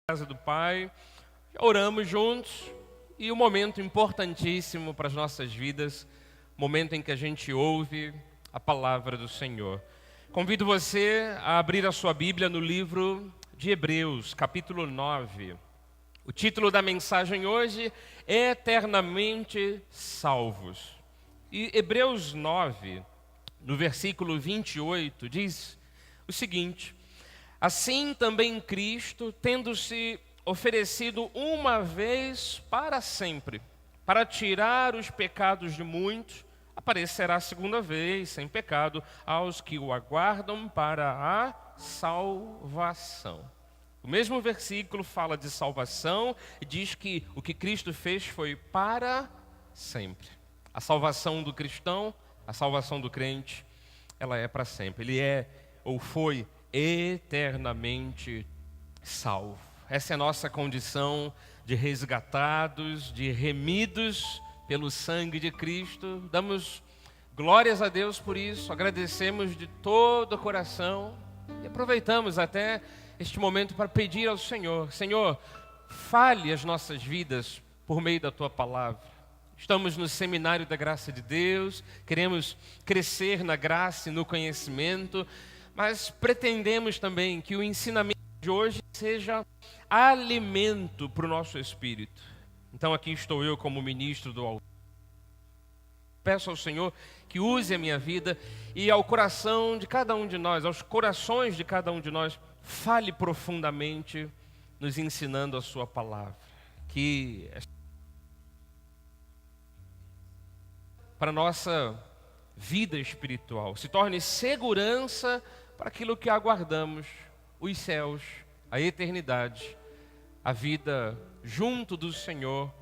Casa do Pai, oramos juntos e um momento importantíssimo para as nossas vidas, momento em que a gente ouve a palavra do Senhor. Convido você a abrir a sua Bíblia no livro de Hebreus, capítulo 9. O título da mensagem hoje é Eternamente Salvos. E Hebreus 9, no versículo 28, diz o seguinte: assim também Cristo, tendo-se oferecido uma vez para sempre, para tirar os pecados de muitos, aparecerá a segunda vez, sem pecado, aos que o aguardam para a salvação. O mesmo versículo fala de salvação e diz que o que Cristo fez foi para sempre. A salvação do cristão, a salvação do crente, ela é para sempre. Ele é ou foi eternamente salvo. Essa é a nossa condição de resgatados, de remidos pelo sangue de Cristo. Damos glórias a Deus por isso, agradecemos de todo o coração e aproveitamos até este momento para pedir ao Senhor: Senhor, fale as nossas vidas por meio da Tua palavra. Estamos no seminário da graça de Deus, queremos crescer na graça e no conhecimento, mas pretendemos também que o ensinamento de hoje seja alimento para o nosso espírito. Então aqui estou eu como ministro do altar. Peço ao Senhor que use a minha vida e ao coração de cada um de nós, aos corações de cada um de nós, fale profundamente, nos ensinando a sua palavra. Que para a nossa vida espiritual se torne segurança para aquilo que aguardamos, os céus, a eternidade, a vida junto do Senhor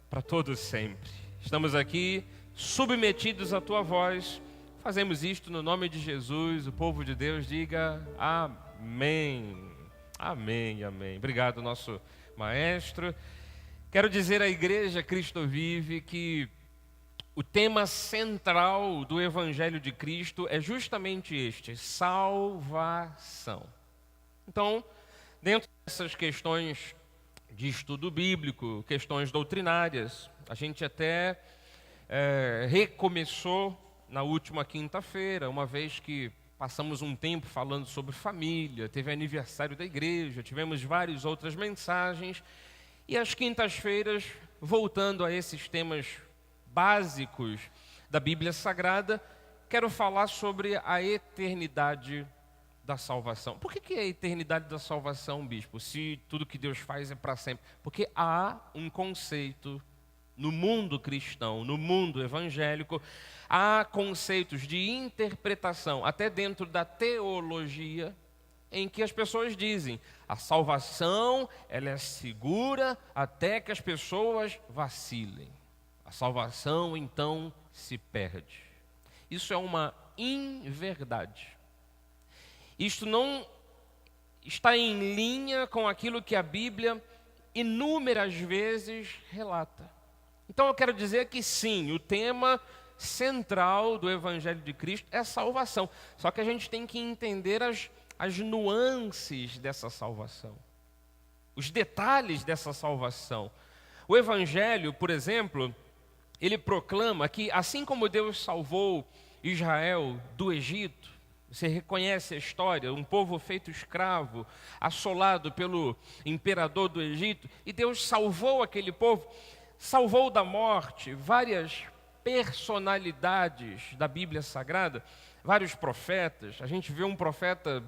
para todos sempre. Estamos aqui submetidos à Tua voz, fazemos isto no nome de Jesus. O povo de Deus diga amém, amém, amém. Obrigado, nosso maestro. Quero dizer à Igreja Cristo Vive que o tema central do Evangelho de Cristo é justamente este: salvação. Então, dentro dessas questões de estudo bíblico, questões doutrinárias, a gente até recomeçou na última quinta-feira, uma vez que passamos um tempo falando sobre família, teve aniversário da igreja, tivemos várias outras mensagens, e às quintas-feiras, voltando a esses temas básicos da Bíblia Sagrada, quero falar sobre a eternidade da salvação. Por que é a eternidade da salvação, bispo? Se tudo que Deus faz é para sempre. Porque há um conceito no mundo cristão, no mundo evangélico, há conceitos de interpretação, até dentro da teologia, em que as pessoas dizem: a salvação ela é segura até que as pessoas vacilem. A salvação, então, se perde. Isso é uma inverdade. Isto não está em linha com aquilo que a Bíblia inúmeras vezes relata. Então eu quero dizer que sim, o tema central do Evangelho de Cristo é a salvação. Só que a gente tem que entender as nuances dessa salvação, os detalhes dessa salvação. O Evangelho, por exemplo, ele proclama que assim como Deus salvou Israel do Egito, você reconhece a história, um povo feito escravo, assolado pelo imperador do Egito, e Deus salvou aquele povo, salvou da morte várias personalidades da Bíblia Sagrada, vários profetas. A gente vê um profeta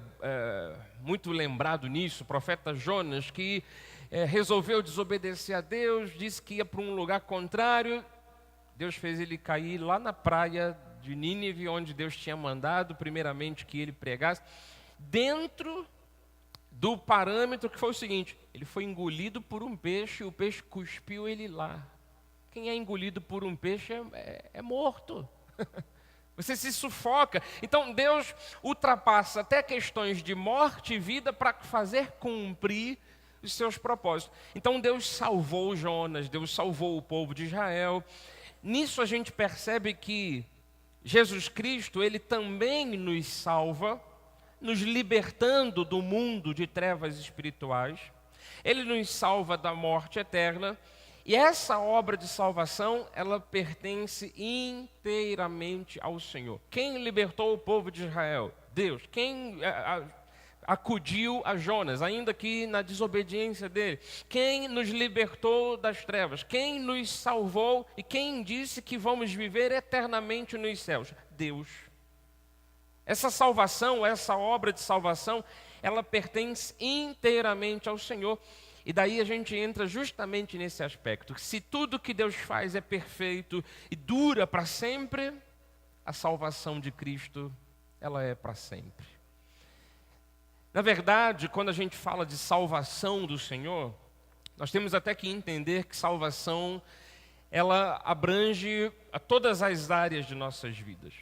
muito lembrado nisso, o profeta Jonas, que resolveu desobedecer a Deus, disse que ia para um lugar contrário. Deus fez ele cair lá na praia de Nínive, onde Deus tinha mandado primeiramente que ele pregasse, dentro do parâmetro que foi o seguinte: ele foi engolido por um peixe e o peixe cuspiu ele lá. Quem é engolido por um peixe é morto. Você se sufoca. Então Deus ultrapassa até questões de morte e vida para fazer cumprir os seus propósitos. Então Deus salvou Jonas, Deus salvou o povo de Israel. Nisso a gente percebe que Jesus Cristo, ele também nos salva, nos libertando do mundo de trevas espirituais. Ele nos salva da morte eterna. E essa obra de salvação, ela pertence inteiramente ao Senhor. Quem libertou o povo de Israel? Deus. Quem acudiu a Jonas, ainda que na desobediência dele? Quem nos libertou das trevas? Quem nos salvou e quem disse que vamos viver eternamente nos céus? Deus. Essa salvação, essa obra de salvação, ela pertence inteiramente ao Senhor. E daí a gente entra justamente nesse aspecto. Se tudo que Deus faz é perfeito e dura para sempre, a salvação de Cristo, ela é para sempre. Na verdade, quando a gente fala de salvação do Senhor, nós temos até que entender que salvação, ela abrange a todas as áreas de nossas vidas.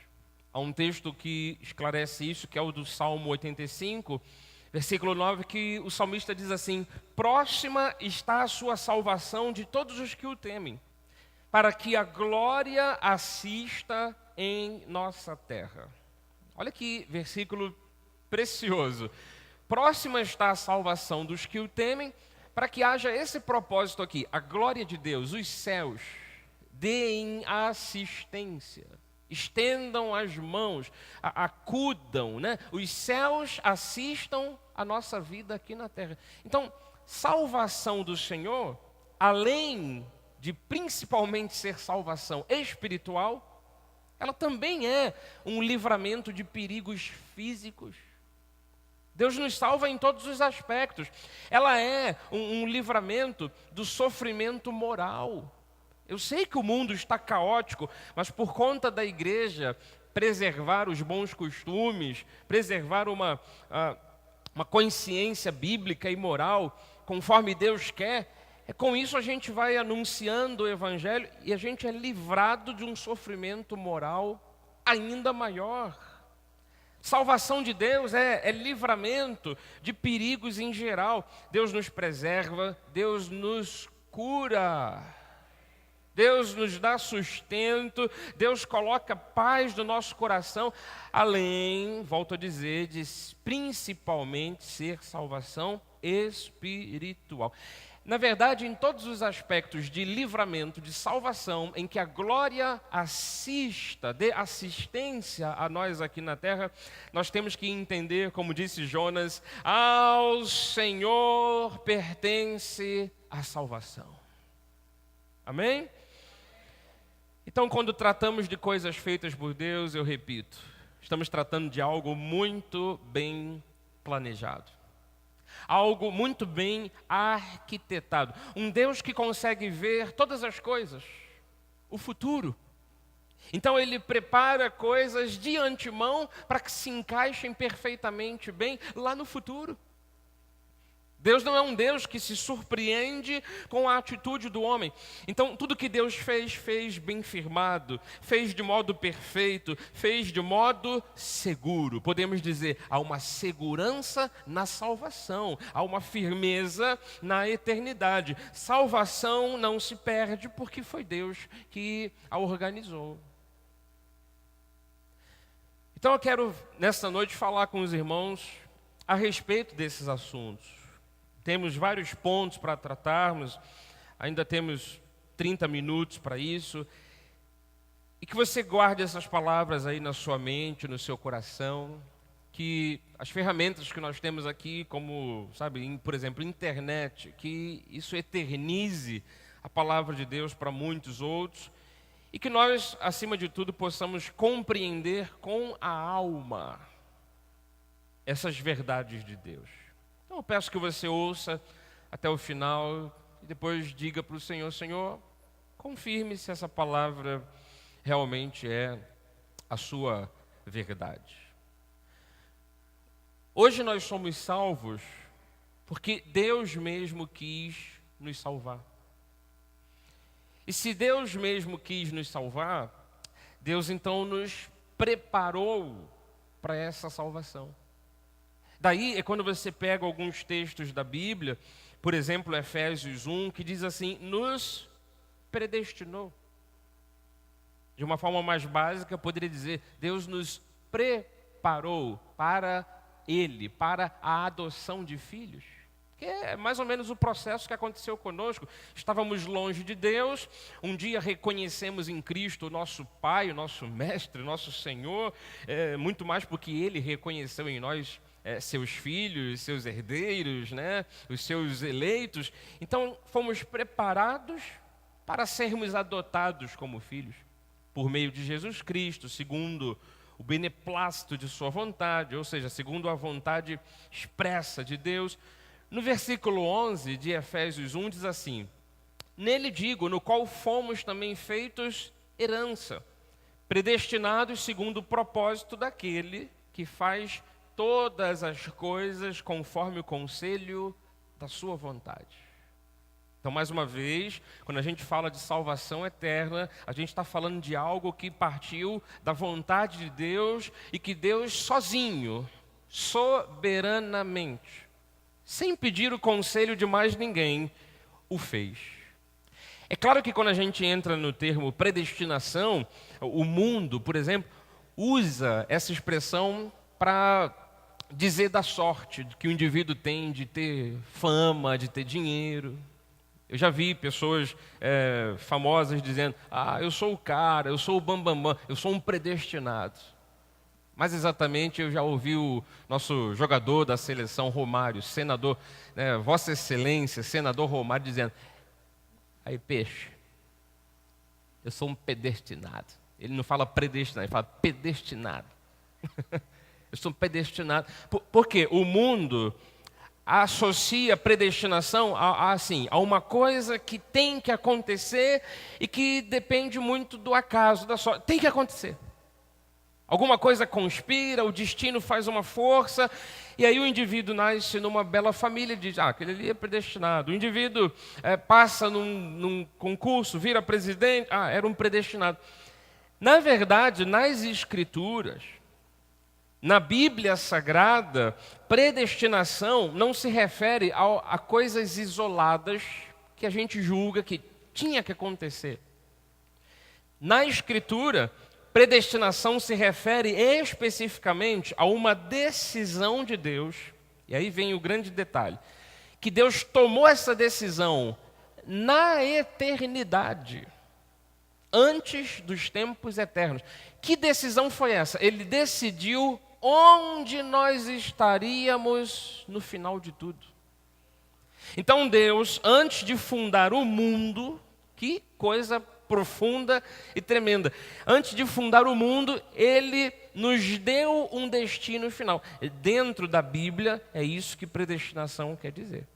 Há um texto que esclarece isso, que é o do Salmo 85, versículo 9, que o salmista diz assim: próxima está a sua salvação de todos os que o temem, para que a glória assista em nossa terra. Olha que versículo precioso. Próxima está a salvação dos que o temem, para que haja esse propósito aqui, a glória de Deus, os céus, deem assistência. Estendam as mãos, acudam, né? Os céus assistam a nossa vida aqui na terra. Então, salvação do Senhor, além de principalmente ser salvação espiritual, ela também é um livramento de perigos físicos. Deus nos salva em todos os aspectos. Ela é um livramento do sofrimento moral. Eu sei que o mundo está caótico, mas por conta da igreja preservar os bons costumes, preservar uma consciência bíblica e moral, conforme Deus quer, com isso a gente vai anunciando o Evangelho e a gente é livrado de um sofrimento moral ainda maior. Salvação de Deus é livramento de perigos em geral. Deus nos preserva, Deus nos cura. Deus nos dá sustento, Deus coloca paz no nosso coração, além, volto a dizer, de principalmente ser salvação espiritual. Na verdade, em todos os aspectos de livramento, de salvação, em que a glória assista, dê assistência a nós aqui na terra, nós temos que entender, como disse Jonas, ao Senhor pertence a salvação. Amém? Então, quando tratamos de coisas feitas por Deus, eu repito, estamos tratando de algo muito bem planejado. Algo muito bem arquitetado. Um Deus que consegue ver todas as coisas, o futuro. Então Ele prepara coisas de antemão para que se encaixem perfeitamente bem lá no futuro. Deus não é um Deus que se surpreende com a atitude do homem. Então, tudo que Deus fez, fez bem firmado, fez de modo perfeito, fez de modo seguro. Podemos dizer, há uma segurança na salvação, há uma firmeza na eternidade. Salvação não se perde porque foi Deus que a organizou. Então, eu quero, nesta noite, falar com os irmãos a respeito desses assuntos. Temos vários pontos para tratarmos, ainda temos 30 minutos para isso. E que você guarde essas palavras aí na sua mente, no seu coração, que as ferramentas que nós temos aqui, como, sabe, por exemplo, internet, que isso eternize a palavra de Deus para muitos outros, e que nós, acima de tudo, possamos compreender com a alma essas verdades de Deus. Então eu peço que você ouça até o final e depois diga para o Senhor: Senhor, confirme se essa palavra realmente é a sua verdade. Hoje nós somos salvos porque Deus mesmo quis nos salvar. E se Deus mesmo quis nos salvar, Deus então nos preparou para essa salvação. Daí é quando você pega alguns textos da Bíblia, por exemplo, Efésios 1, que diz assim: nos predestinou. De uma forma mais básica, eu poderia dizer, Deus nos preparou para Ele, para a adoção de filhos. Que é mais ou menos o processo que aconteceu conosco. Estávamos longe de Deus, um dia reconhecemos em Cristo o nosso Pai, o nosso Mestre, o nosso Senhor, muito mais porque Ele reconheceu em nós seus filhos, seus herdeiros, né, os seus eleitos. Então, fomos preparados para sermos adotados como filhos, por meio de Jesus Cristo, segundo o beneplácito de sua vontade, ou seja, segundo a vontade expressa de Deus. No versículo 11 de Efésios 1 diz assim: nele digo, no qual fomos também feitos herança, predestinados segundo o propósito daquele que faz todas as coisas conforme o conselho da sua vontade. Então, mais uma vez, quando a gente fala de salvação eterna, a gente está falando de algo que partiu da vontade de Deus e que Deus sozinho, soberanamente, sem pedir o conselho de mais ninguém, o fez. É claro que quando a gente entra no termo predestinação, o mundo, por exemplo, usa essa expressão para dizer da sorte que o indivíduo tem de ter fama, de ter dinheiro. Eu já vi pessoas famosas dizendo: eu sou o cara, eu sou o bambambam, eu sou um predestinado. Mais exatamente, eu já ouvi o nosso jogador da seleção, Romário, senador, Vossa Excelência, senador Romário, dizendo: aí, peixe, eu sou um predestinado. Ele não fala predestinado, ele fala predestinado. Eu sou um predestinado. Por quê? O mundo associa predestinação a uma coisa que tem que acontecer e que depende muito do acaso, da sorte. Tem que acontecer. Alguma coisa conspira, o destino faz uma força, e aí o indivíduo nasce numa bela família e diz: aquele ali é predestinado. O indivíduo passa num concurso, vira presidente, era um predestinado. Na verdade, nas Escrituras, na Bíblia Sagrada, predestinação não se refere a coisas isoladas que a gente julga que tinha que acontecer. Na Escritura, predestinação se refere especificamente a uma decisão de Deus, e aí vem o grande detalhe, que Deus tomou essa decisão na eternidade, antes dos tempos eternos. Que decisão foi essa? Ele decidiu onde nós estaríamos no final de tudo. Então Deus, antes de fundar o mundo, que coisa profunda e tremenda. Antes de fundar o mundo, Ele nos deu um destino final. Dentro da Bíblia, é isso que predestinação quer dizer.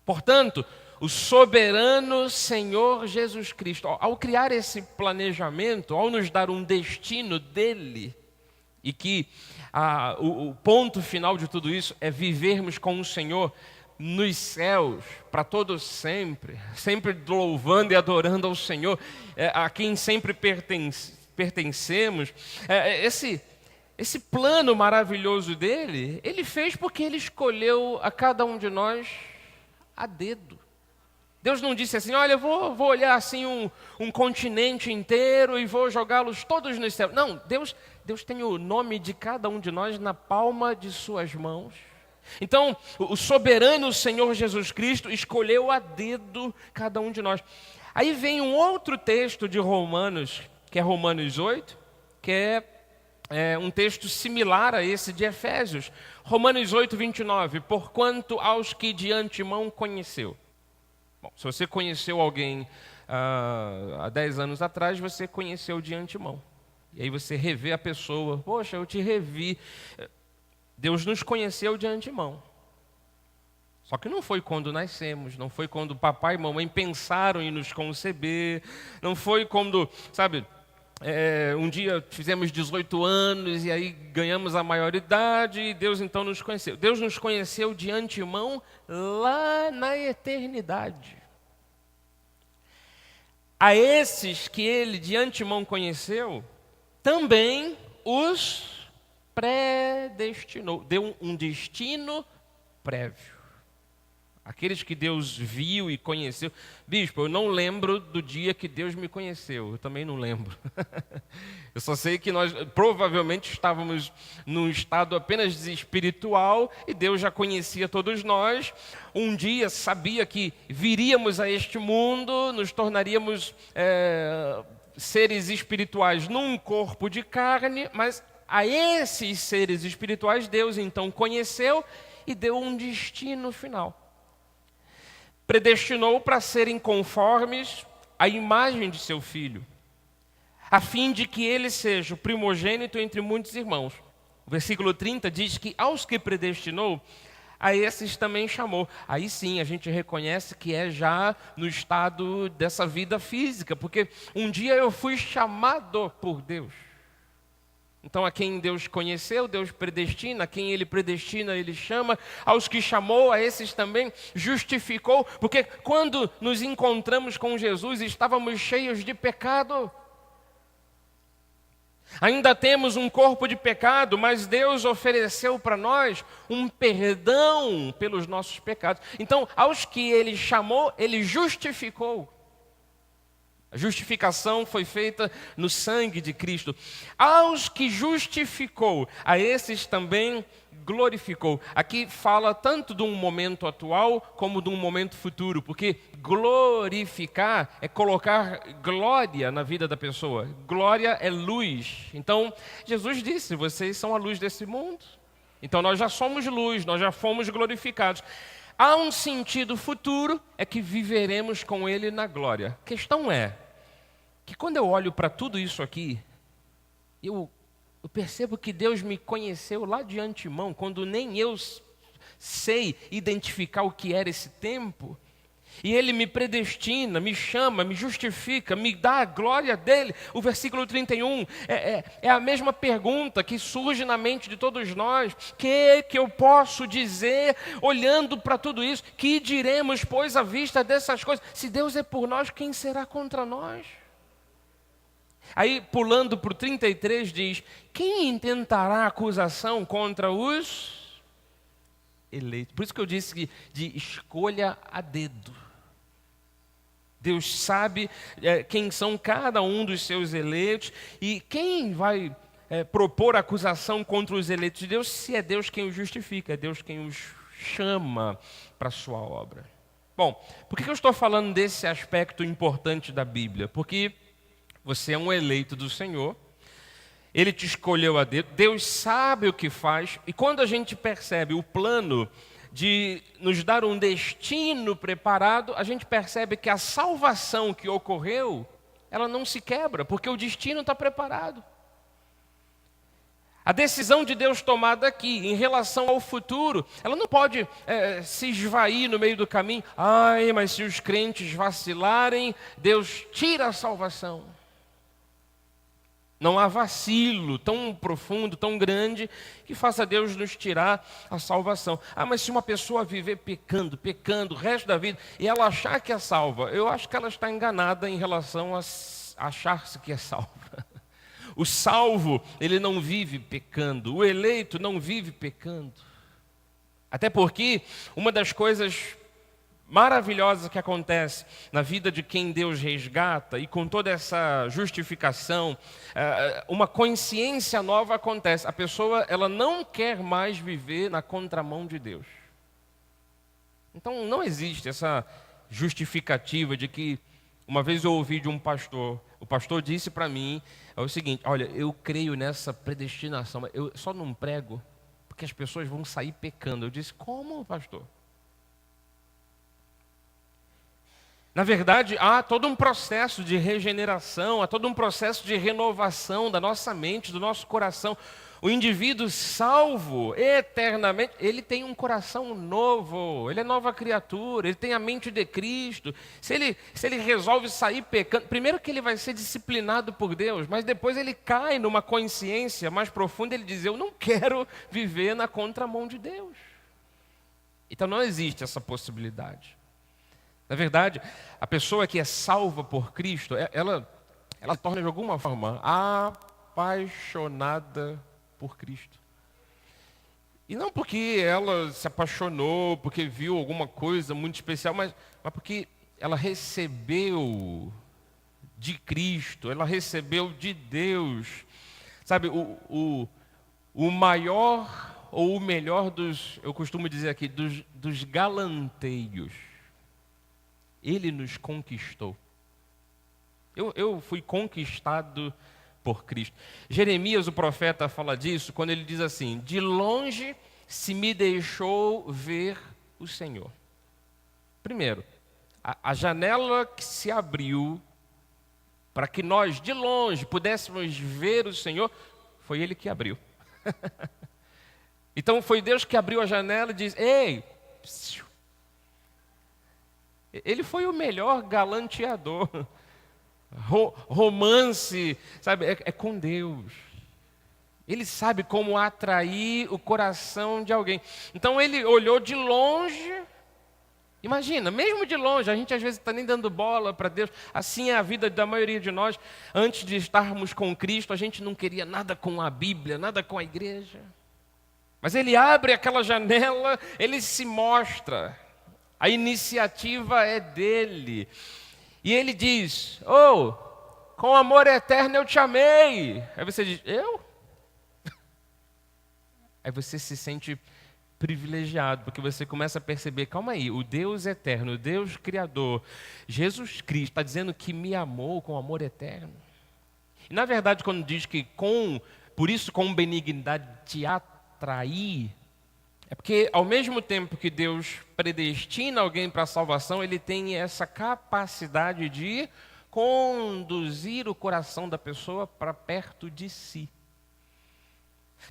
Portanto, o soberano Senhor Jesus Cristo, ao criar esse planejamento, ao nos dar um destino dele, e que o ponto final de tudo isso é vivermos com o Senhor nos céus, para todo sempre, sempre louvando e adorando ao Senhor, a quem sempre pertencemos. Esse plano maravilhoso dele, ele fez porque ele escolheu a cada um de nós a dedo. Deus não disse assim: olha, eu vou olhar assim um continente inteiro e vou jogá-los todos no céu. Não, Deus tem o nome de cada um de nós na palma de suas mãos. Então, o soberano Senhor Jesus Cristo escolheu a dedo cada um de nós. Aí vem um outro texto de Romanos, que é Romanos 8, que é um texto similar a esse de Efésios. Romanos 8, 29. Porquanto aos que de antemão conheceu. Bom, se você conheceu alguém há 10 anos atrás, você conheceu de antemão. E aí você revê a pessoa: poxa, eu te revi. Deus nos conheceu de antemão. Só que não foi quando nascemos, não foi quando papai e mamãe pensaram em nos conceber, não foi quando, um dia fizemos 18 anos e aí ganhamos a maioridade e Deus então nos conheceu. Deus nos conheceu de antemão lá na eternidade. A esses que Ele de antemão conheceu, também os predestinou, deu um destino prévio. Aqueles que Deus viu e conheceu. Bispo, eu não lembro do dia que Deus me conheceu. Eu também não lembro. Eu só sei que nós provavelmente estávamos num estado apenas espiritual e Deus já conhecia todos nós. Um dia sabia que viríamos a este mundo, nos tornaríamos seres espirituais num corpo de carne, mas a esses seres espirituais Deus então conheceu e deu um destino final. Predestinou para serem conformes à imagem de seu filho, a fim de que ele seja o primogênito entre muitos irmãos. O versículo 30 diz que aos que predestinou, a esses também chamou. Aí sim a gente reconhece que é já no estado dessa vida física, porque um dia eu fui chamado por Deus. Então, a quem Deus conheceu, Deus predestina. A quem Ele predestina, Ele chama. Aos que chamou, a esses também justificou. Porque quando nos encontramos com Jesus, estávamos cheios de pecado. Ainda temos um corpo de pecado, mas Deus ofereceu para nós um perdão pelos nossos pecados. Então, aos que Ele chamou, Ele justificou. A justificação foi feita no sangue de Cristo. Aos que justificou, a esses também glorificou. Aqui fala tanto de um momento atual como de um momento futuro, porque glorificar é colocar glória na vida da pessoa. Glória é luz. Então, Jesus disse, vocês são a luz desse mundo. Então, nós já somos luz, nós já fomos glorificados. Há um sentido futuro, é que viveremos com Ele na glória. A questão é que quando eu olho para tudo isso aqui, eu percebo que Deus me conheceu lá de antemão, quando nem eu sei identificar o que era esse tempo. E Ele me predestina, me chama, me justifica, me dá a glória dEle. O versículo 31 é a mesma pergunta que surge na mente de todos nós. Que eu posso dizer, olhando para tudo isso? Que diremos, pois, à vista dessas coisas? Se Deus é por nós, quem será contra nós? Aí, pulando para o 33, diz, quem intentará acusação contra os eleitos? Por isso que eu disse de escolha a dedo. Deus sabe quem são cada um dos seus eleitos e quem vai propor acusação contra os eleitos de Deus, se é Deus quem os justifica, é Deus quem os chama para a sua obra. Bom, por que eu estou falando desse aspecto importante da Bíblia? Porque você é um eleito do Senhor, Ele te escolheu a dedo, Deus sabe o que faz, e quando a gente percebe o plano de nos dar um destino preparado, a gente percebe que a salvação que ocorreu, ela não se quebra, porque o destino está preparado. A decisão de Deus tomada aqui, em relação ao futuro, ela não pode se esvair no meio do caminho. Ai, mas se os crentes vacilarem, Deus tira a salvação. Não há vacilo tão profundo, tão grande, que faça Deus nos tirar a salvação. Ah, mas se uma pessoa viver pecando o resto da vida, e ela achar que é salva, eu acho que ela está enganada em relação a achar-se que é salva. O salvo, ele não vive pecando. O eleito não vive pecando. Até porque uma das coisas maravilhosas que acontece na vida de quem Deus resgata, e com toda essa justificação, uma consciência nova acontece. A pessoa, ela não quer mais viver na contramão de Deus. Então não existe essa justificativa de que, uma vez eu ouvi de um pastor, o pastor disse para mim, é o seguinte, olha, eu creio nessa predestinação, mas eu só não prego porque as pessoas vão sair pecando. Eu disse, como, pastor? Na verdade, há todo um processo de regeneração, há todo um processo de renovação da nossa mente, do nosso coração. O indivíduo salvo eternamente, ele tem um coração novo, ele é nova criatura, ele tem a mente de Cristo. Se ele resolve sair pecando, primeiro que ele vai ser disciplinado por Deus, mas depois ele cai numa consciência mais profunda, ele diz, eu não quero viver na contramão de Deus. Então não existe essa possibilidade. Na verdade, a pessoa que é salva por Cristo, ela torna de alguma forma apaixonada por Cristo. E não porque ela se apaixonou, porque viu alguma coisa muito especial, mas porque ela recebeu de Cristo, ela recebeu de Deus. Sabe, o maior ou o melhor dos, eu costumo dizer aqui, dos galanteios. Ele nos conquistou. Eu fui conquistado por Cristo. Jeremias, o profeta, fala disso quando ele diz assim: de longe se me deixou ver o Senhor. Primeiro, a janela que se abriu para que nós, de longe, pudéssemos ver o Senhor, foi Ele que abriu. Então foi Deus que abriu a janela e disse: ei, psiu. Ele foi o melhor galanteador. Romance, sabe, é com Deus. Ele sabe como atrair o coração de alguém. Então ele olhou de longe. Imagina, mesmo de longe, a gente às vezes está nem dando bola para Deus. Assim é a vida da maioria de nós. Antes de estarmos com Cristo, a gente não queria nada com a Bíblia, nada com a igreja. Mas ele abre aquela janela, ele se mostra. A iniciativa é dele. E ele diz: oh, com amor eterno eu te amei. Aí você diz: eu? Aí você se sente privilegiado, porque você começa a perceber: calma aí, o Deus eterno, o Deus criador, Jesus Cristo, está dizendo que me amou com amor eterno. E na verdade, quando diz que por isso com benignidade te atrair, é porque ao mesmo tempo que Deus predestina alguém para a salvação, Ele tem essa capacidade de conduzir o coração da pessoa para perto de si.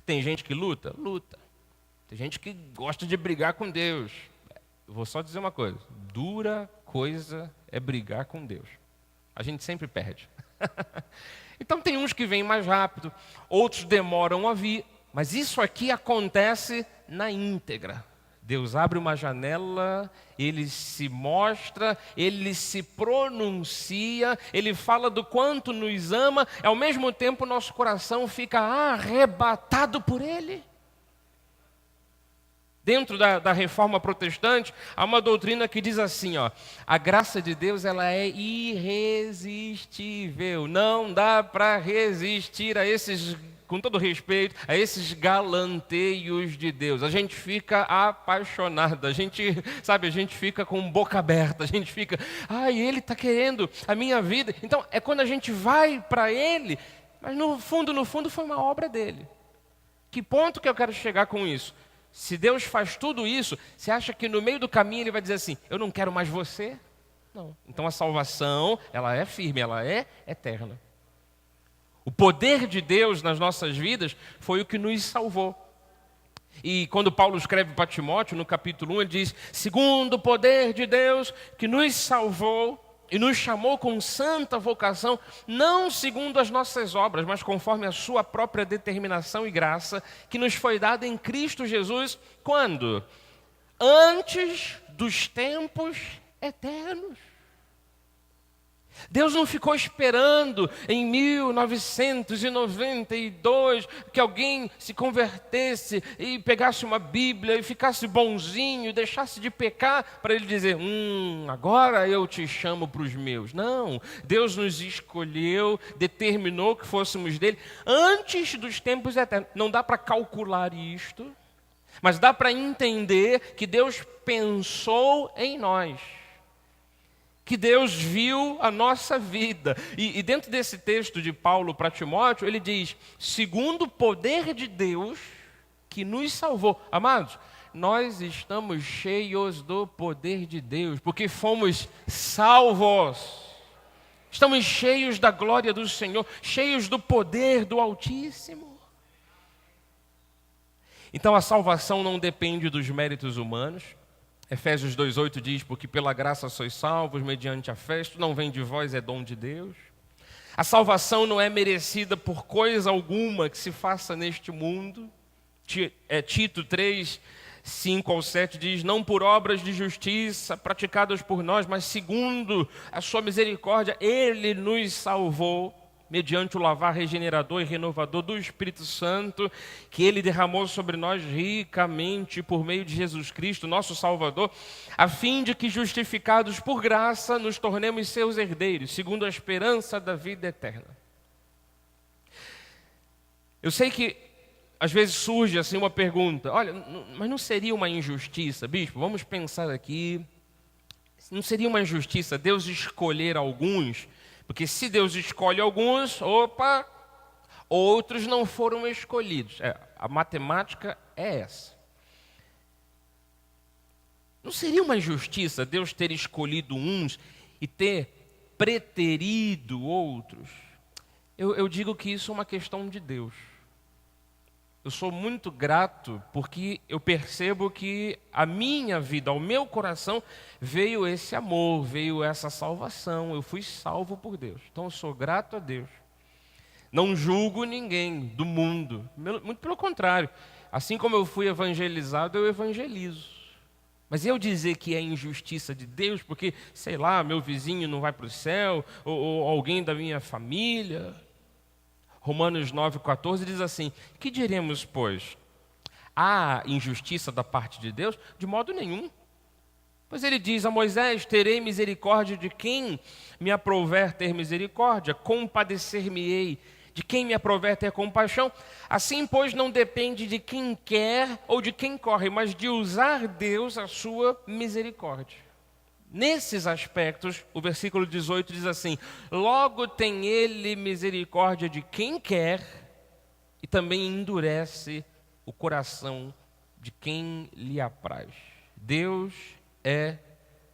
Tem gente que luta? Luta. Tem gente que gosta de brigar com Deus. Eu vou só dizer uma coisa: dura coisa é brigar com Deus. A gente sempre perde. Então tem uns que vêm mais rápido, outros demoram a vir. Mas isso aqui acontece na íntegra. Deus abre uma janela, Ele se mostra, Ele se pronuncia, Ele fala do quanto nos ama, e ao mesmo tempo nosso coração fica arrebatado por Ele. Dentro da reforma protestante, há uma doutrina que diz assim, ó: a graça de Deus, ela é irresistível, não dá para resistir a esses, com todo respeito, a esses galanteios de Deus. A gente fica apaixonado, a gente fica com boca aberta, a gente fica: ai, Ele está querendo a minha vida. Então, é quando a gente vai para Ele, mas no fundo foi uma obra dele. Que ponto que eu quero chegar com isso? Se Deus faz tudo isso, você acha que no meio do caminho Ele vai dizer assim: eu não quero mais você? Não. Então a salvação, ela é firme, ela é eterna. O poder de Deus nas nossas vidas foi o que nos salvou. E quando Paulo escreve para Timóteo, no capítulo 1, ele diz: segundo o poder de Deus que nos salvou e nos chamou com santa vocação, não segundo as nossas obras, mas conforme a sua própria determinação e graça, que nos foi dada em Cristo Jesus, quando? Antes dos tempos eternos. Deus não ficou esperando em 1992 que alguém se convertesse e pegasse uma Bíblia e ficasse bonzinho e deixasse de pecar para Ele dizer: agora eu te chamo para os meus. Não, Deus nos escolheu, determinou que fôssemos dele antes dos tempos eternos. Não dá para calcular isto, mas dá para entender que Deus pensou em nós. Que Deus viu a nossa vida. E dentro desse texto de Paulo para Timóteo, ele diz: segundo o poder de Deus que nos salvou. Amados, nós estamos cheios do poder de Deus, porque fomos salvos. Estamos cheios da glória do Senhor, cheios do poder do Altíssimo. Então a salvação não depende dos méritos humanos. Efésios 2,8 diz: porque pela graça sois salvos, mediante a fé, isto não vem de vós, é dom de Deus. A salvação não é merecida por coisa alguma que se faça neste mundo. Tito 3, 5 ao 7 diz: não por obras de justiça praticadas por nós, mas segundo a sua misericórdia, Ele nos salvou mediante o lavar regenerador e renovador do Espírito Santo, que Ele derramou sobre nós ricamente por meio de Jesus Cristo, nosso Salvador, a fim de que, justificados por graça, nos tornemos seus herdeiros, segundo a esperança da vida eterna. Eu sei que às vezes surge assim uma pergunta, olha, mas não seria uma injustiça, bispo? Vamos pensar aqui, não seria uma injustiça Deus escolher alguns? Porque se Deus escolhe alguns, outros não foram escolhidos. A matemática é essa. Não seria uma injustiça Deus ter escolhido uns e ter preterido outros? Eu digo que isso é uma questão de Deus. Eu sou muito grato porque eu percebo que a minha vida, ao meu coração, veio esse amor, veio essa salvação. Eu fui salvo por Deus. Então eu sou grato a Deus. Não julgo ninguém do mundo. Muito pelo contrário. Assim como eu fui evangelizado, eu evangelizo. Mas eu dizer que é injustiça de Deus, porque, sei lá, meu vizinho não vai para o céu, ou alguém da minha família... Romanos 9,14 diz assim, que diremos, pois? Há injustiça da parte de Deus? De modo nenhum. Pois ele diz a Moisés, terei misericórdia de quem me aprouver ter misericórdia, compadecer-me-ei de quem me aprouver ter compaixão. Assim, pois, não depende de quem quer ou de quem corre, mas de usar Deus a sua misericórdia. Nesses aspectos, o versículo 18 diz assim, logo tem ele misericórdia de quem quer e também endurece o coração de quem lhe apraz. Deus é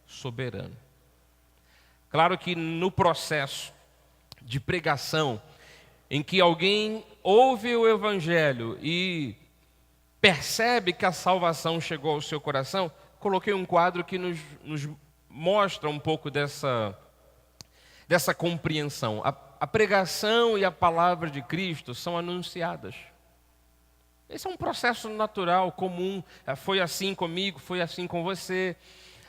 soberano. Claro que no processo de pregação, em que alguém ouve o evangelho e percebe que a salvação chegou ao seu coração, coloquei um quadro que nos mostra um pouco dessa compreensão. A pregação e a palavra de Cristo são anunciadas. Esse é um processo natural, comum. Foi assim comigo, foi assim com você.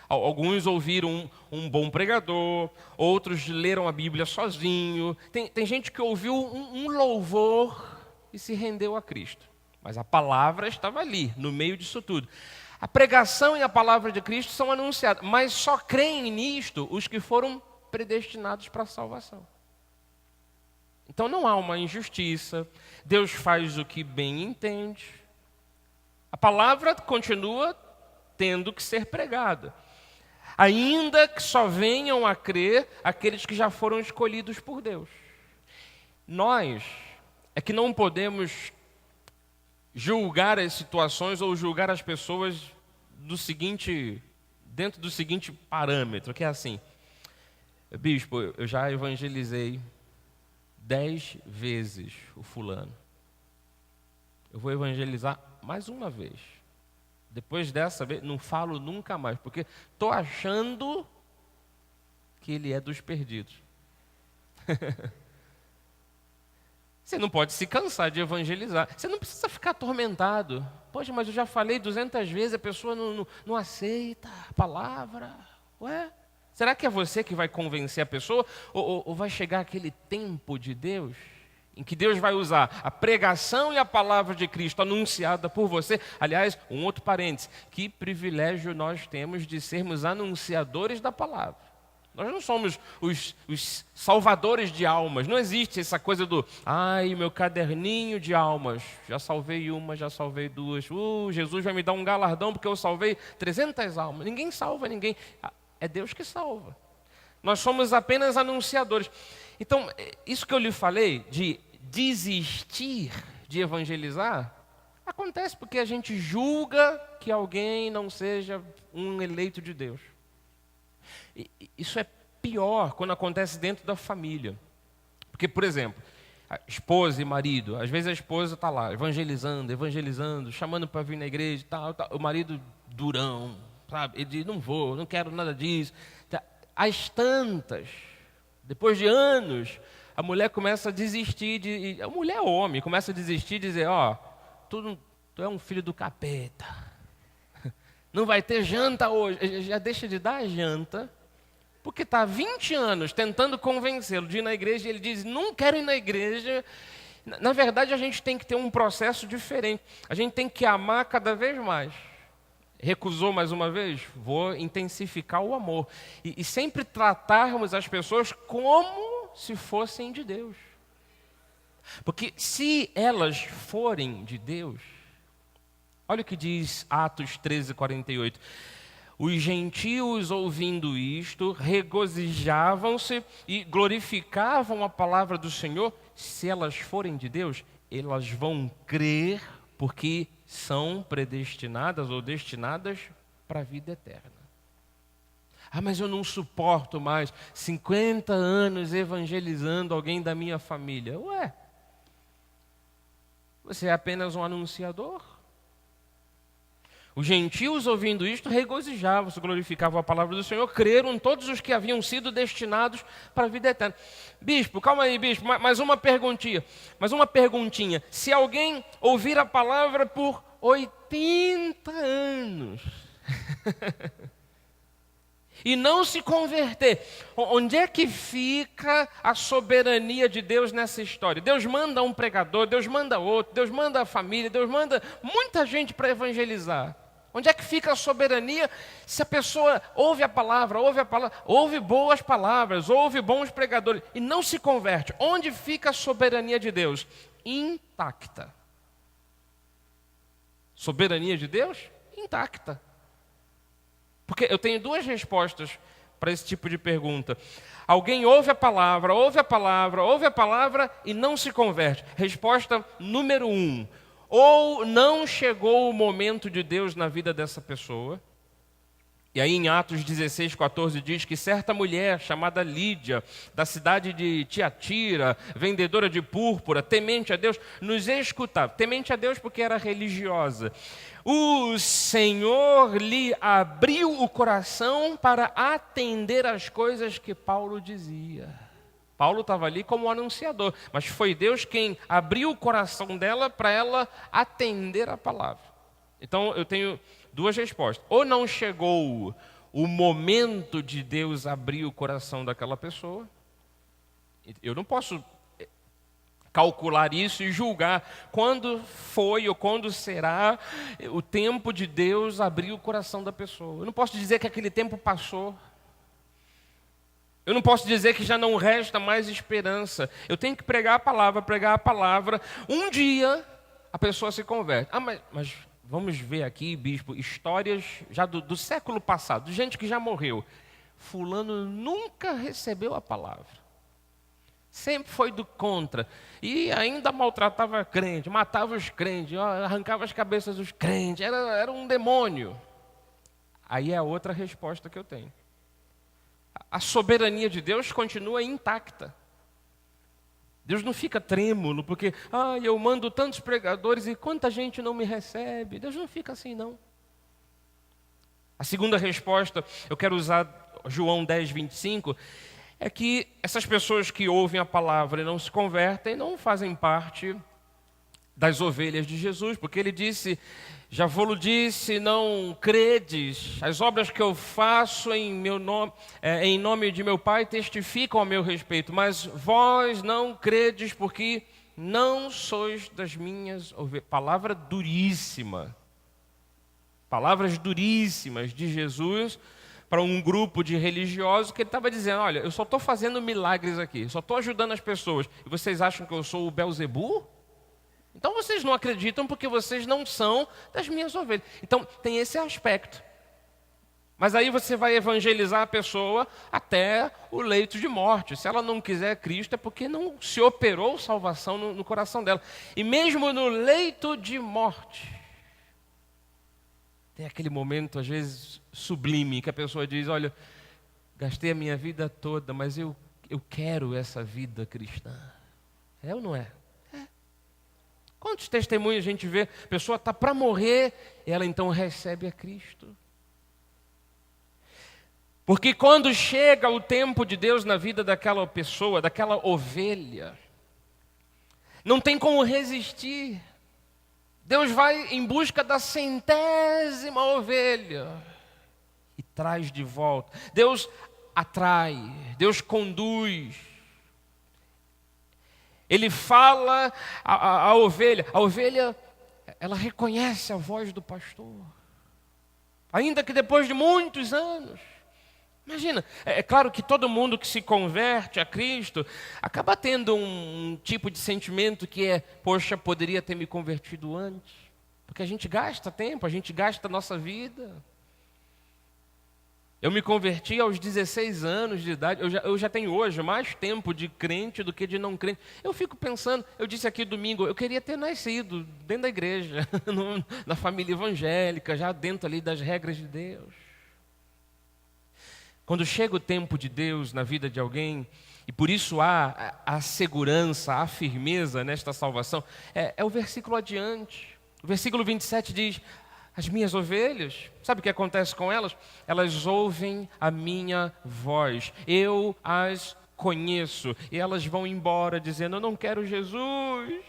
Alguns ouviram um bom pregador, outros leram a Bíblia sozinho. Tem gente que ouviu um louvor e se rendeu a Cristo. Mas a palavra estava ali, no meio disso tudo. A pregação e a palavra de Cristo são anunciadas, mas só creem nisto os que foram predestinados para a salvação. Então não há uma injustiça, Deus faz o que bem entende. A palavra continua tendo que ser pregada, ainda que só venham a crer aqueles que já foram escolhidos por Deus. Nós é que não podemos julgar as situações ou julgar as pessoas dentro do seguinte parâmetro, que é assim, bispo, eu já evangelizei 10 vezes o fulano. Eu vou evangelizar mais uma vez. Depois dessa vez, não falo nunca mais, porque estou achando que ele é dos perdidos. Você não pode se cansar de evangelizar. Você não precisa ficar atormentado. Poxa, mas eu já falei 200 vezes, a pessoa não aceita a palavra. Ué, será que é você que vai convencer a pessoa? Ou vai chegar aquele tempo de Deus, em que Deus vai usar a pregação e a palavra de Cristo anunciada por você? Aliás, um outro parênteses, que privilégio nós temos de sermos anunciadores da palavra. Nós não somos os salvadores de almas. Não existe essa coisa do, meu caderninho de almas. Já salvei uma, já salvei duas. Jesus vai me dar um galardão porque eu salvei 300 almas. Ninguém salva ninguém. É Deus que salva. Nós somos apenas anunciadores. Então, isso que eu lhe falei, de desistir de evangelizar, acontece porque a gente julga que alguém não seja um eleito de Deus. Isso é pior quando acontece dentro da família. Porque, por exemplo, a esposa e marido, às vezes a esposa está lá evangelizando, chamando para vir na igreja, tal. O marido durão, sabe? Ele diz, não vou, não quero nada disso. Às tantas, depois de anos, a mulher começa a desistir, a mulher ou homem, começa a desistir e dizer, tu é um filho do capeta. Não vai ter janta hoje. Já deixa de dar a janta Porque está há 20 anos tentando convencê-lo de ir na igreja, e ele diz, não quero ir na igreja. Na verdade, a gente tem que ter um processo diferente. A gente tem que amar cada vez mais. Recusou mais uma vez? Vou intensificar o amor. E sempre tratarmos as pessoas como se fossem de Deus. Porque se elas forem de Deus, olha o que diz Atos 13:48. Os gentios, ouvindo isto, regozijavam-se e glorificavam a palavra do Senhor. Se elas forem de Deus, elas vão crer, porque são predestinadas ou destinadas para a vida eterna. Ah, mas eu não suporto mais 50 anos evangelizando alguém da minha família. Ué, você é apenas um anunciador? Os gentios, ouvindo isto, regozijavam-se, glorificavam a palavra do Senhor, creram todos os que haviam sido destinados para a vida eterna. Bispo, calma aí, bispo, mais uma perguntinha. Se alguém ouvir a palavra por 80 anos e não se converter, onde é que fica a soberania de Deus nessa história? Deus manda um pregador, Deus manda outro, Deus manda a família, Deus manda muita gente para evangelizar. Onde é que fica a soberania se a pessoa ouve a palavra, ouve boas palavras, ouve bons pregadores e não se converte? Onde fica a soberania de Deus? Intacta. Soberania de Deus? Intacta. Porque eu tenho duas respostas para esse tipo de pergunta. Alguém ouve a palavra e não se converte. Resposta número 1. Ou não chegou o momento de Deus na vida dessa pessoa. E aí em Atos 16:14 diz que certa mulher chamada Lídia, da cidade de Tiatira, vendedora de púrpura, temente a Deus, nos escutava. Temente a Deus porque era religiosa. O Senhor lhe abriu o coração para atender às coisas que Paulo dizia. Paulo estava ali como anunciador, mas foi Deus quem abriu o coração dela para ela atender a palavra. Então eu tenho duas respostas. Ou não chegou o momento de Deus abrir o coração daquela pessoa. Eu não posso calcular isso e julgar quando foi ou quando será o tempo de Deus abrir o coração da pessoa. Eu não posso dizer que aquele tempo passou. Eu não posso dizer que já não resta mais esperança. Eu tenho que pregar a palavra. Um dia a pessoa se converte. Ah, mas vamos ver aqui, bispo, histórias já do século passado, de gente que já morreu. Fulano nunca recebeu a palavra. Sempre foi do contra. E ainda maltratava crente, matava os crentes, arrancava as cabeças dos crentes. Era um demônio. Aí é a outra resposta que eu tenho. A soberania de Deus continua intacta. Deus não fica trêmulo, porque eu mando tantos pregadores e quanta gente não me recebe. Deus não fica assim, não. A segunda resposta, eu quero usar João 10:25, é que essas pessoas que ouvem a palavra e não se convertem, não fazem parte das ovelhas de Jesus, porque ele disse, já vou-lo disse, não credes, as obras que eu faço em meu nome, em nome de meu Pai testificam a meu respeito, mas vós não credes porque não sois das minhas ovelhas. Palavra duríssima, palavras duríssimas de Jesus para um grupo de religiosos que ele estava dizendo, olha, eu só estou fazendo milagres aqui, só estou ajudando as pessoas, e vocês acham que eu sou o Belzebu? Então vocês não acreditam porque vocês não são das minhas ovelhas. Então tem esse aspecto. Mas aí você vai evangelizar a pessoa até o leito de morte. Se ela não quiser Cristo é porque não se operou salvação no coração dela. E mesmo no leito de morte, tem aquele momento às vezes sublime que a pessoa diz, olha, gastei a minha vida toda, mas eu quero essa vida cristã. É ou não é? Quantos testemunhos a gente vê? A pessoa está para morrer e ela então recebe a Cristo. Porque quando chega o tempo de Deus na vida daquela pessoa, daquela ovelha, não tem como resistir. Deus vai em busca da 100ª ovelha e traz de volta. Deus atrai, Deus conduz. Ele fala à ovelha. A ovelha, ela reconhece a voz do pastor. Ainda que depois de muitos anos. Imagina, é claro que todo mundo que se converte a Cristo acaba tendo um tipo de sentimento que é: poxa, poderia ter me convertido antes. Porque a gente gasta tempo, a gente gasta a nossa vida. Eu me converti aos 16 anos de idade, eu já tenho hoje mais tempo de crente do que de não crente. Eu fico pensando, eu disse aqui domingo, eu queria ter nascido dentro da igreja, na família evangélica, já dentro ali das regras de Deus. Quando chega o tempo de Deus na vida de alguém, e por isso há a segurança, a firmeza nesta salvação, é o versículo adiante. O versículo 27 diz: as minhas ovelhas, sabe o que acontece com elas? Elas ouvem a minha voz, eu as conheço, e elas vão embora dizendo: eu não quero Jesus.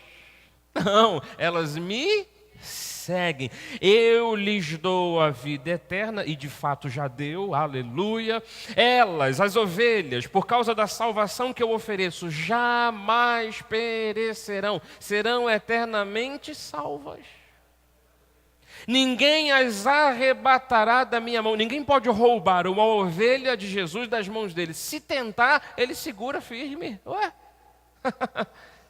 Não, elas me seguem, eu lhes dou a vida eterna, e de fato já deu, aleluia. Elas, as ovelhas, por causa da salvação que eu ofereço, jamais perecerão, serão eternamente salvas. Ninguém as arrebatará da minha mão. Ninguém pode roubar uma ovelha de Jesus das mãos dele. Se tentar, ele segura firme. Ué?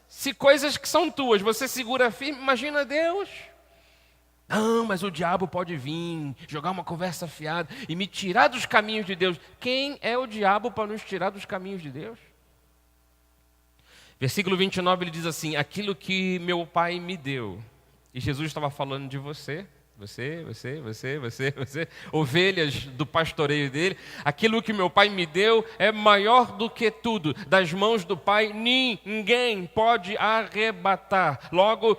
Se coisas que são tuas, você segura firme, imagina Deus. Não, mas o diabo pode vir, jogar uma conversa fiada e me tirar dos caminhos de Deus. Quem é o diabo para nos tirar dos caminhos de Deus? Versículo 29, ele diz assim: aquilo que meu Pai me deu. E Jesus estava falando de você, ovelhas do pastoreio dele. Aquilo que meu Pai me deu é maior do que tudo. Das mãos do Pai ninguém pode arrebatar. Logo,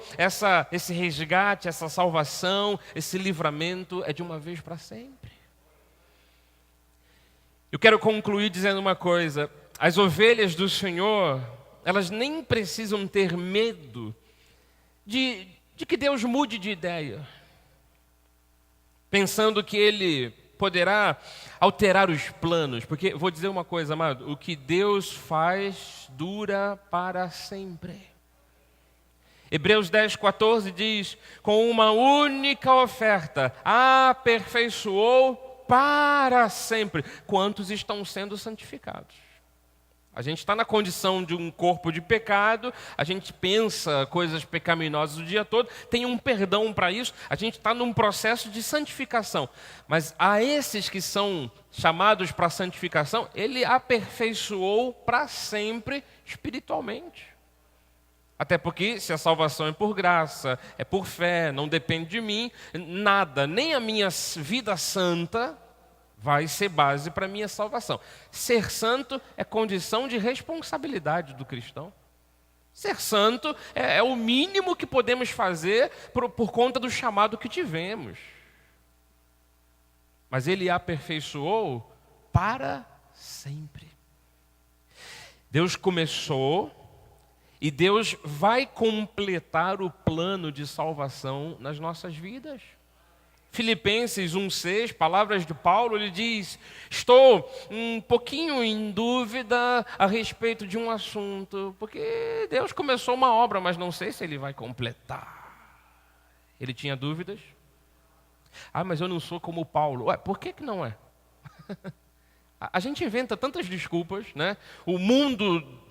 esse resgate, essa salvação, esse livramento é de uma vez para sempre. Eu quero concluir dizendo uma coisa: as ovelhas do Senhor, elas nem precisam ter medo de que Deus mude de ideia, pensando que Ele poderá alterar os planos. Porque, vou dizer uma coisa, amado, o que Deus faz dura para sempre. Hebreus 10:14 diz: com uma única oferta aperfeiçoou para sempre quantos estão sendo santificados. A gente está na condição de um corpo de pecado, a gente pensa coisas pecaminosas o dia todo, tem um perdão para isso, a gente está num processo de santificação. Mas a esses que são chamados para santificação, Ele aperfeiçoou para sempre espiritualmente. Até porque se a salvação é por graça, é por fé, não depende de mim, nada, nem a minha vida santa vai ser base para a minha salvação. Ser santo é condição de responsabilidade do cristão. Ser santo é o mínimo que podemos fazer por conta do chamado que tivemos. Mas Ele aperfeiçoou para sempre. Deus começou e Deus vai completar o plano de salvação nas nossas vidas. Filipenses 1:6, palavras de Paulo, ele diz: estou um pouquinho em dúvida a respeito de um assunto, porque Deus começou uma obra, mas não sei se Ele vai completar. Ele tinha dúvidas. Mas eu não sou como Paulo. Ué, por que não é? A gente inventa tantas desculpas, né? O mundo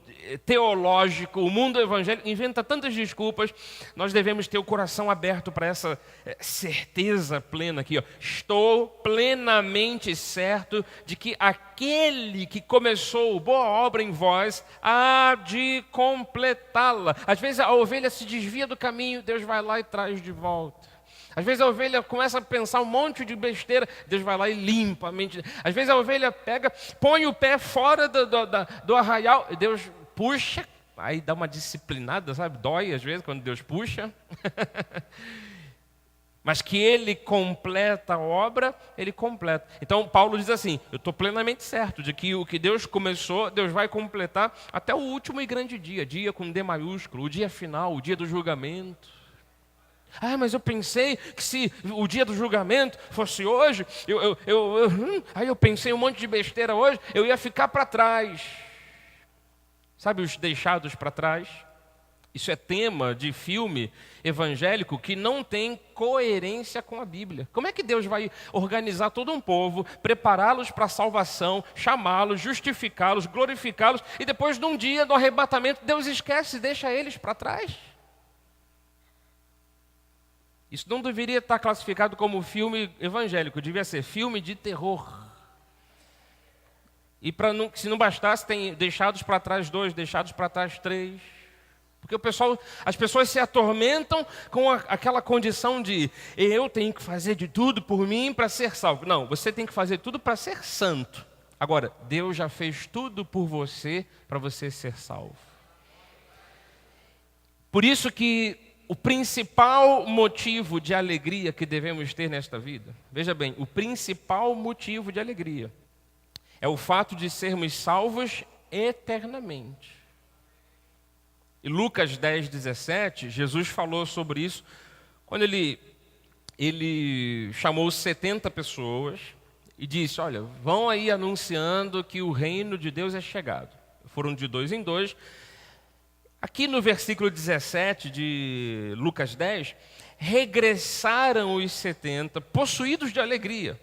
teológico, o mundo evangélico inventa tantas desculpas. Nós devemos ter o coração aberto para essa certeza plena aqui, ó. Estou plenamente certo de que aquele que começou boa obra em vós há de completá-la. Às vezes a ovelha se desvia do caminho, Deus vai lá e traz de volta. Às vezes a ovelha começa a pensar um monte de besteira, Deus vai lá e limpa a mente. Às vezes a ovelha pega, põe o pé fora do arraial, e Deus puxa, aí dá uma disciplinada, sabe? Dói às vezes quando Deus puxa. Mas que Ele completa a obra, Ele completa. Então Paulo diz assim: eu estou plenamente certo de que o que Deus começou, Deus vai completar até o último e grande dia. Dia com D maiúsculo, o dia final, o dia do julgamento. Ah, mas eu pensei que se o dia do julgamento fosse hoje, aí eu pensei um monte de besteira hoje, eu ia ficar para trás. Sabe os deixados para trás? Isso é tema de filme evangélico que não tem coerência com a Bíblia. Como é que Deus vai organizar todo um povo, prepará-los para a salvação, chamá-los, justificá-los, glorificá-los, e depois de um dia do arrebatamento, Deus esquece e deixa eles para trás? Isso não deveria estar classificado como filme evangélico, devia ser filme de terror. E se não bastasse, tem deixados para trás 2, deixados para trás 3. Porque as pessoas se atormentam com aquela condição de eu tenho que fazer de tudo por mim para ser salvo. Não, você tem que fazer tudo para ser santo. Agora, Deus já fez tudo por você para você ser salvo. Por isso que o principal motivo de alegria que devemos ter nesta vida, veja bem, o principal motivo de alegria é o fato de sermos salvos eternamente. E Lucas 10, 17, Jesus falou sobre isso quando ele chamou 70 pessoas e disse, olha, vão aí anunciando que o reino de Deus é chegado. Foram de 2 em 2. Aqui no versículo 17 de Lucas 10, regressaram os 70 possuídos de alegria,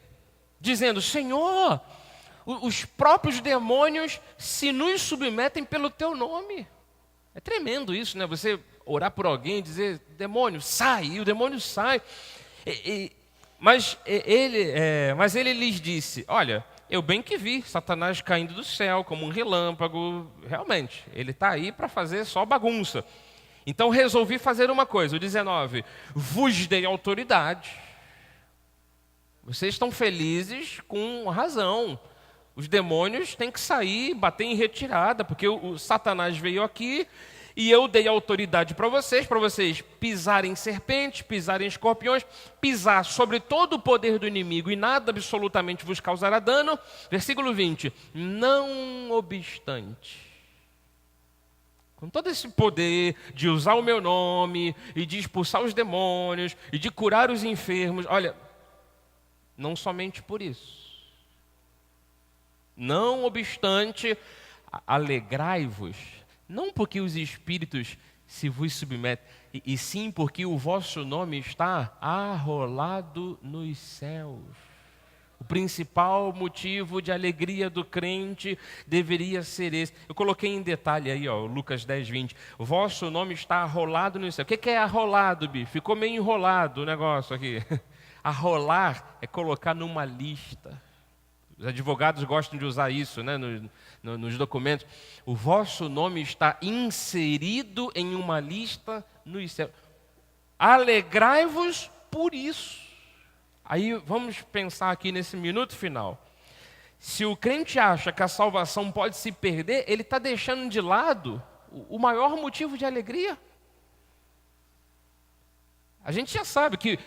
dizendo, Senhor, os próprios demônios se nos submetem pelo teu nome. É tremendo isso, né? Você orar por alguém e dizer, demônio, sai, e o demônio sai. Mas ele lhes disse, olha, eu bem que vi Satanás caindo do céu como um relâmpago. Realmente, ele está aí para fazer só bagunça. Então resolvi fazer uma coisa, o 19, vos dei autoridade. Vocês estão felizes com razão. Os demônios têm que sair, bater em retirada, porque o Satanás veio aqui e eu dei autoridade para vocês pisarem serpentes, pisarem escorpiões, pisar sobre todo o poder do inimigo e nada absolutamente vos causará dano. Versículo 20, não obstante, com todo esse poder de usar o meu nome e de expulsar os demônios e de curar os enfermos, olha, não somente por isso. Não obstante, alegrai-vos, não porque os espíritos se vos submetem, e sim porque o vosso nome está arrolado nos céus. O principal motivo de alegria do crente deveria ser esse. Eu coloquei em detalhe aí, ó, Lucas 10, 20. O vosso nome está arrolado nos céus. O que é arrolado, Bi? Ficou meio enrolado o negócio aqui. Arrolar é colocar numa lista. Os advogados gostam de usar isso, né, nos documentos. O vosso nome está inserido em uma lista nos céus. Alegrai-vos por isso. Aí vamos pensar aqui nesse minuto final. Se o crente acha que a salvação pode se perder, ele está deixando de lado o maior motivo de alegria. A gente já sabe que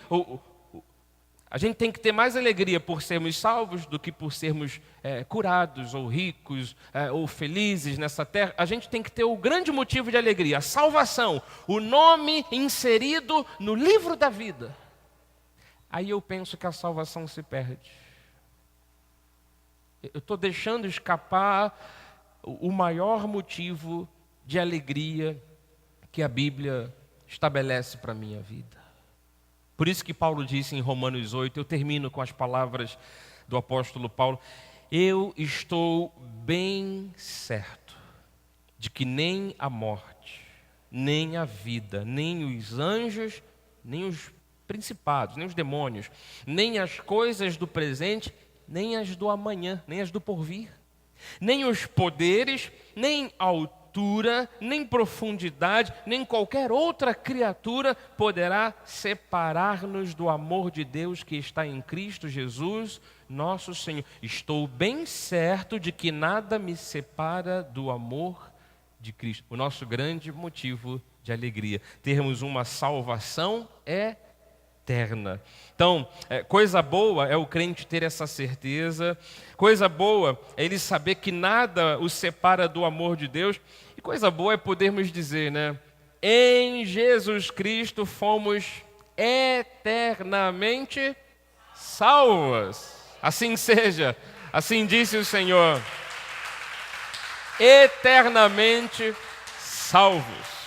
a gente tem que ter mais alegria por sermos salvos do que por sermos curados, ou ricos, ou felizes nessa terra. A gente tem que ter o grande motivo de alegria, a salvação, o nome inserido no livro da vida. Aí eu penso que a salvação se perde. Eu estou deixando escapar o maior motivo de alegria que a Bíblia estabelece para a minha vida. Por isso que Paulo disse em Romanos 8, eu termino com as palavras do apóstolo Paulo, eu estou bem certo de que nem a morte, nem a vida, nem os anjos, nem os principados, nem os demônios, nem as coisas do presente, nem as do amanhã, nem as do porvir, nem os poderes, nem a altura, nem profundidade, nem qualquer outra criatura poderá separar-nos do amor de Deus que está em Cristo Jesus, nosso Senhor. Estou bem certo de que nada me separa do amor de Cristo. O nosso grande motivo de alegria, termos uma salvação eterna. Então, coisa boa é o crente ter essa certeza, coisa boa é ele saber que nada o separa do amor de Deus, e coisa boa é podermos dizer, né? Em Jesus Cristo fomos eternamente salvas. Assim seja, assim disse o Senhor. Eternamente salvos.